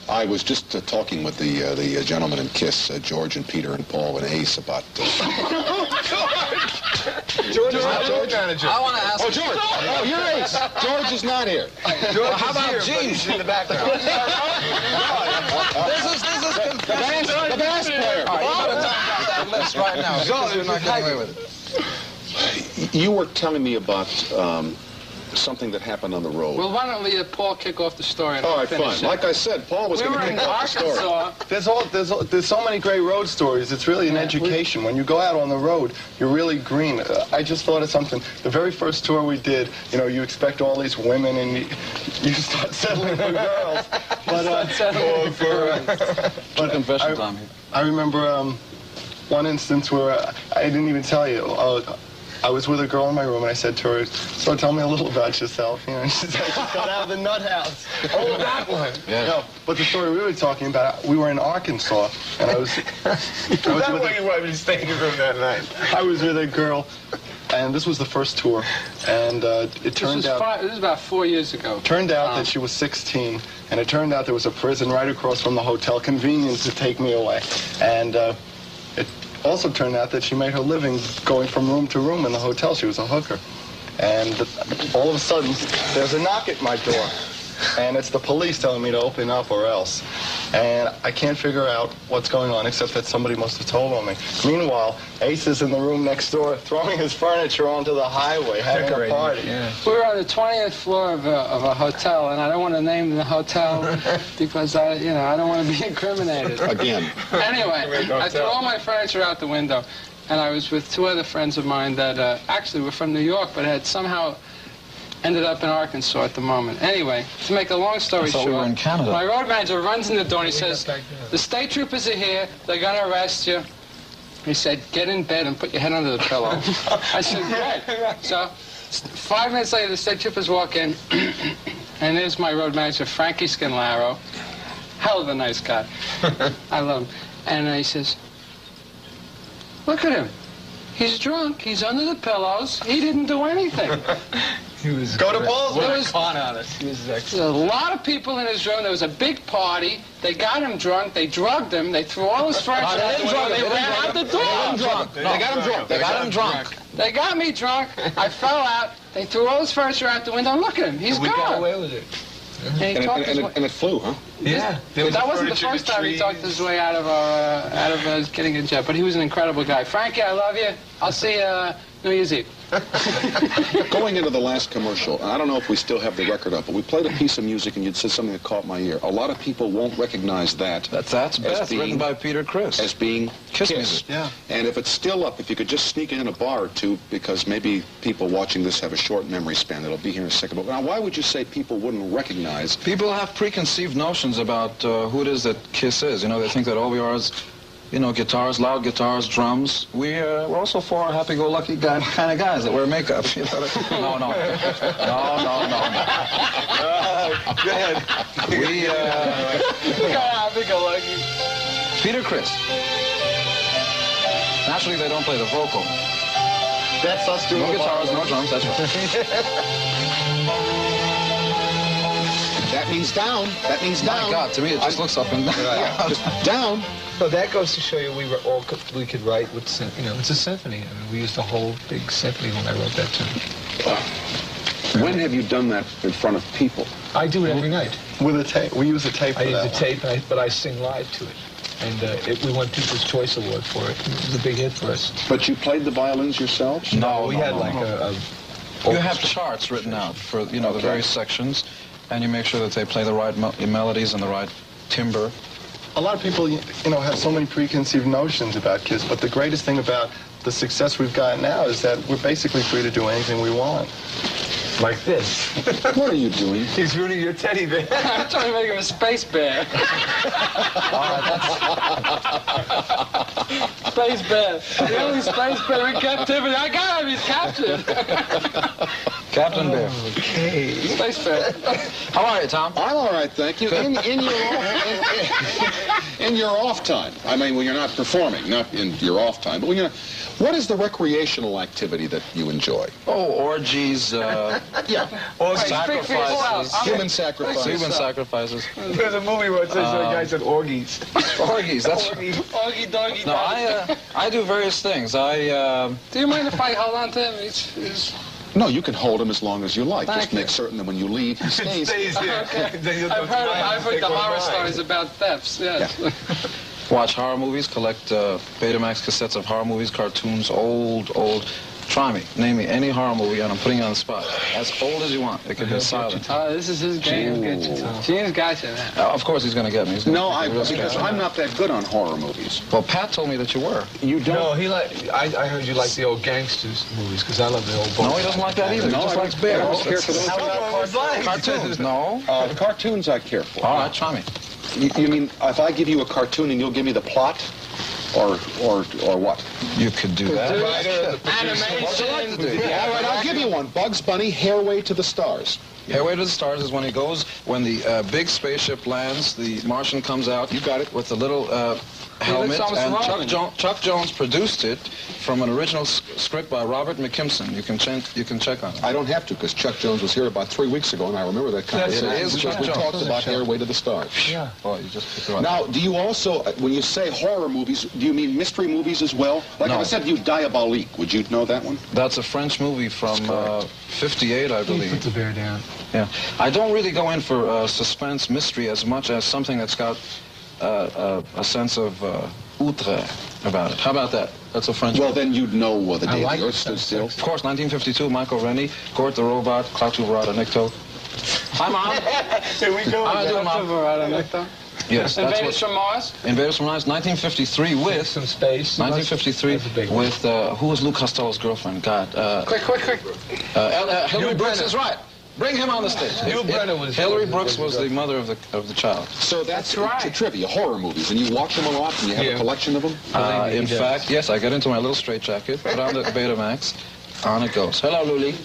I was just talking with the gentlemen in KISS, George and Peter and Paul and Ace about... George is not George? Manager. I want to ask... Oh, George! Oh, you're Ace! George is not here. George well, how about Gene in the background? This is the bass player. All right, you better talk about that list right now, because you're not getting away with it. You were telling me about something that happened on the road. Well, why don't we let Paul kick off the story? All right, fine. Like I said, Paul was going to kick off the story. There's so many great road stories. It's really an education. When you go out on the road, you're really green. I just thought of something. The very first tour we did, you know, you expect all these women and you start settling for girls. But confessions on me. I remember one instance where I didn't even tell you. I was with a girl in my room, and I said to her, "So tell me a little about yourself." You know, and she said, "I just got out of the nut house." Oh, that one. Yeah. No, but the story we were talking about, we were in Arkansas, and I was with you wanted me to stay in your room that night. I was with a girl, and this was the first tour, and it turned out... This was about 4 years ago. Turned out that she was 16, and it turned out there was a prison right across from the hotel, convenient to take me away. And it also turned out that she made her living going from room to room in the hotel. She was a hooker. And all of a sudden, there's a knock at my door. And it's the police telling me to open up or else. And I can't figure out what's going on except that somebody must have told on me. Meanwhile, Ace is in the room next door throwing his furniture onto the highway, having a party. Yeah. We were on the 20th floor of a hotel, and I don't want to name the hotel because I don't want to be incriminated. Again. Anyway, I threw all my furniture out the window, and I was with two other friends of mine that actually were from New York, but had somehow ended up in Arkansas at the moment. Anyway, to make a long story short, we were in Canada. My road manager runs in the door and he says, "The state troopers are here. They're going to arrest you." He said, "Get in bed and put your head under the pillow." I said, "Great." So 5 minutes later, the state troopers walk in, and there's my road manager, Frankie Scanlaro. Hell of a nice guy. I love him. And he says, "Look at him. He's drunk. He's under the pillows. He didn't do anything." He was Go to Paul's. What a con artist. He was There was a lot of people in his room. There was a big party. They got him drunk. They drugged him. They threw all his furniture out the window. They ran out the door. They got him drunk. They got him drunk. They got me drunk. I fell out. They threw all his furniture out the window. Look at him. He's We gone. got away with it. And it flew, huh? Yeah. That wasn't the first time he talked his way out of getting in jail. But he was an incredible guy. Frankie, I love you. I'll see you New Year's Eve. Going into the last commercial, I don't know if we still have the record up, but we played a piece of music and you'd said something that caught my ear. A lot of people won't recognize that. That's Beth, written by Peter Criss. As being KISS KISS. music. Yeah. And if it's still up, if you could just sneak it in a bar or two, because maybe people watching this have a short memory span. It'll be here in a second. But now, why would you say people wouldn't recognize? People have preconceived notions about who it is that KISS is. You know, they think that all we are is, you know, guitars, loud guitars, drums. We're also four happy-go-lucky kind of guys that wear makeup. You know? No. Go ahead. We, Happy-go-lucky. Peter Criss. Naturally, they don't play the vocal. That's us doing No guitars, no drums, that's right. That means down. That means down. My God, to me, it just looks up and down. Yeah, just down. So that goes to show you we could write with, it's a symphony. I mean, we used a whole big symphony when I wrote that tune. When have you done that in front of people? I do it every night. With a tape. We use a tape for I use that a tape, but I sing live to it. And we won People's Choice Award for it. It was a big hit for us. But you played the violins yourselves? No, we had like a you have charts written out for, the various sections, and you make sure that they play the right melodies and the right timbre. A lot of people, have so many preconceived notions about KISS, but the greatest thing about the success we've got now is that we're basically free to do anything we want. like this. What are you doing? He's rooting your teddy bear. I'm trying to make him a space bear. Space bear. The only space bear in captivity. I got him. He's captured. Captain Bear. Okay. Space bear. How are you, Tom? I'm all right, thank you. In your off time. I mean, when you're not performing, not in your off time, but when you're. What is the recreational activity that you enjoy? Oh, orgies, sacrifices, Human sacrifice. human sacrifices. There's a movie where it says the guy said orgies. Orgies, that's... Orgy, doggy, No, I do various things. Do you mind if I hold on to him? He's... No, you can hold him as long as you like. Thank Just you. make certain that when you leave, he stays. Okay. I've heard the horror stories about thefts, yes. Watch horror movies, collect Betamax cassettes of horror movies, cartoons, old. Try me. Name me any horror movie, and I'm putting you on the spot. As old as you want. It could be silent. This is his game. Gene's got you now. Of course he's going to get me. No, because I'm not that good on horror movies. Well, Pat told me that you were. You don't? No, I heard you like the old gangsters movies, because I love the old... No, he doesn't like that either. He just likes bears. I don't care for those. Cartoons, no. Cartoons I care for. All right, try me. You mean if I give you a cartoon and you'll give me the plot? Or what? You could do that. Animation. All right, I'll give you one. Bugs Bunny, Hairway to the Stars. Hairway to the Stars is when when the big spaceship lands, the Martian comes out. You got it. With the little helmet, and Chuck Jones produced it from an original script by Robert McKimson. You can check on it. I don't have to, because Chuck Jones was here about 3 weeks ago, and I remember that conversation. It is because Chuck we Jones. talked about Hairway to the Stars. Yeah. Oh, you just picked it up. Now, do you also, when you say horror movies, do you mean mystery movies as well? Like No. if I said to you Diabolique, would you know that one? That's a French movie from 58, I Put believe. the bear down. Yeah. I don't really go in for suspense mystery as much as something that's got a sense of outre about it. How about that? That's a French Well, movie. then you'd know the day like the Earth stood still. Of course, 1952, Michael Rennie, Gort the Robot, Klaatu Barada Nikto. Hi, Mom. Here we go. How are you doing, Mom? Yes, that's Invaders from Mars? Invaders from Mars, 1953 with... Some space. 1953 That's a big one. with, who was Lou Costello's girlfriend? God. Quick. Hillary Brooks is right. Bring him on the stage. Hillary Brooks was the mother of the child. So that's right. trivia, horror movies, and you watch them a lot, and you have a collection of them? In fact, yes, I get into my little straitjacket, put on the Betamax, on it goes. Hello, Luli.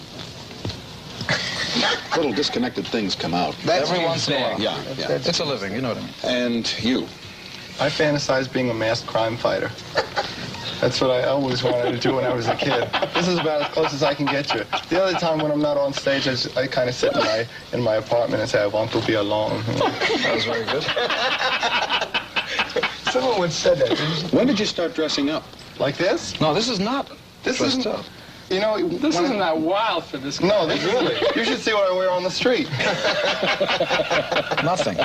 Little disconnected things come out. Every once in a while. Yeah. It's a living, you know what I mean. And you? I fantasize being a masked crime fighter. That's what I always wanted to do when I was a kid. This is about as close as I can get you. The other time when I'm not on stage, I kind of sit in my apartment and say, I want to be alone. That was very good. Someone once said that. When did you start dressing up? Like this? No, this is not. This dressed isn't... up. You know... This isn't that wild for this guy. No, this really. You should see what I wear on the street. Nothing.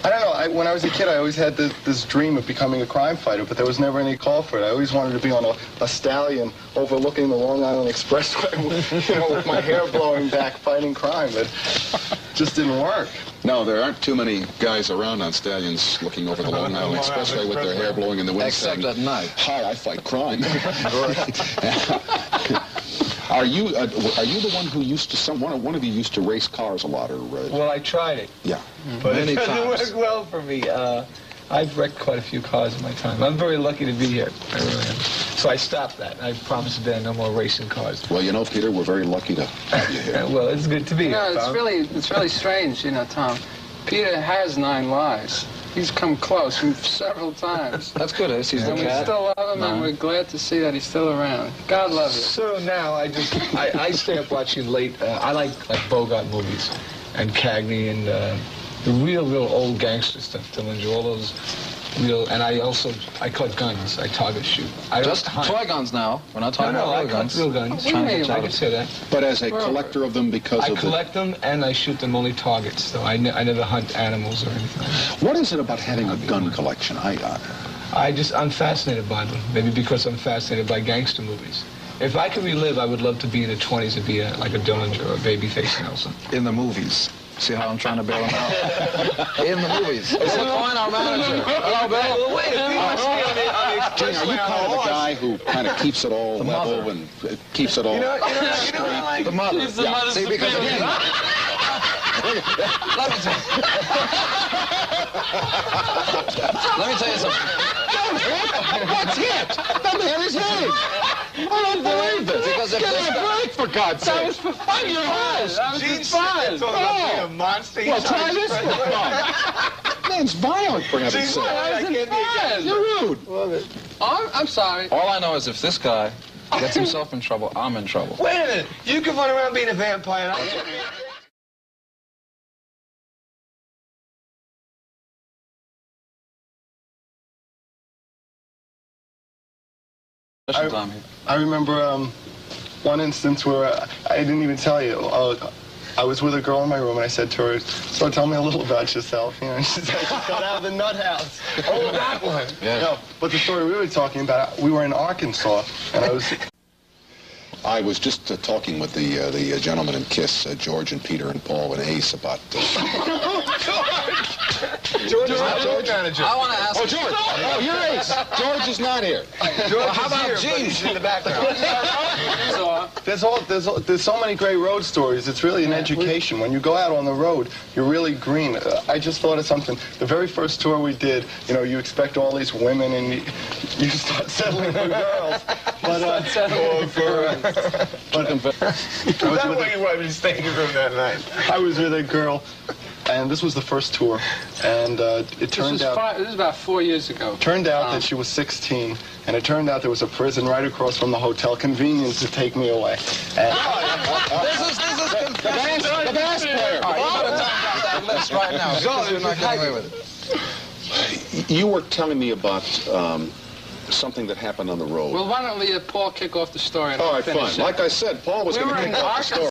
I don't know. When I was a kid, I always had this dream of becoming a crime fighter, but there was never any call for it. I always wanted to be on a stallion overlooking the Long Island Expressway, with my hair blowing back, fighting crime. But it just didn't work. No, there aren't too many guys around on stallions looking over the Long Island Expressway with their hair blowing in the wind. Except saying, at night. Hi, I fight crime. Are you the one who used to one of you used to race cars a lot, or? Well, I tried it. Yeah. But Many it doesn't times. work well for me. I've wrecked quite a few cars in my time. I'm very lucky to be here. I really am. So I stopped that. I promised there no more racing cars. Well, Peter, we're very lucky to have you here. Well, it's good to be here. It's Tom. really strange, Tom. Peter has 9 lives. He's come close several times. That's good. He's the And we cat. still love him, and we're glad to see that he's still around. God love you. So now I stay up watching late. I like Bogart movies and Cagney and the real old gangster stuff. Dillinger, all those real. And I cut guns. I target shoot. I don't Just hunt. toy guns now. We're not talking about I real cut guns. real guns. What do you mean? I can say that. But as a collector of them, because I of collect them and I shoot them only targets. So I never hunt animals or anything like that. what is it about having a gun collection? I'm fascinated by them. Maybe because I'm fascinated by gangster movies. If I could relive, I would love to be in the 20s and be like a Dillinger or a Babyface Nelson. In the movies. See how I'm trying to bail him out? In the movies. It's LaCoin, our manager. Hello, Bill. Wait, if he wants to be on the Gene, are you kind of the guy who kind of keeps it all level mother. and keeps it all... You know what I like? The mother. He's the mother See, because superior. again... Let me tell you something. What's it? The man is hitting! I don't believe this! Because if Give this me a guy- break, for God's That sake! was for fun. That was for fun. Talking about being a monster. Well, try this for fun. Man, woman's violent, for heaven's sake. I wasn't fun. You're rude. Oh, I'm sorry. All I know is if this guy gets himself in trouble, I'm in trouble. Wait a minute. You can run around being a vampire. I remember one instance where I didn't even tell you. I was with a girl in my room, and I said to her, "So tell me a little about yourself." You know, she said, "I just got out of the nut house." Oh, that one. Yeah. No, but the story we were talking about, we were in Arkansas, and I was just talking with the gentleman in KISS, George and Peter and Paul and Ace about... George is not George manager. I want to ask... Oh, George! Oh, you're Ace! George is not here. George how about is here, but he's in the background. there's so many great road stories. It's really an education. When you go out on the road, you're really green. I just thought of something. The very first tour we did, you know, you expect all these women, and you start settling for girls. But That way you wanted to stay in your room that night. I was with a girl, and this was the first tour, and it turned out... This is about 4 years ago. Turned out that she was 16, and it turned out there was a prison right across from the hotel, convenient to take me away. And the bass player. All right, you better talk about that list right now, because you're not getting away with it. You were telling me about something that happened on the road. Well, why don't we let Paul kick off the story? And All I'll right, finish fine. it. Like I said, Paul was We going to were kick in off the story.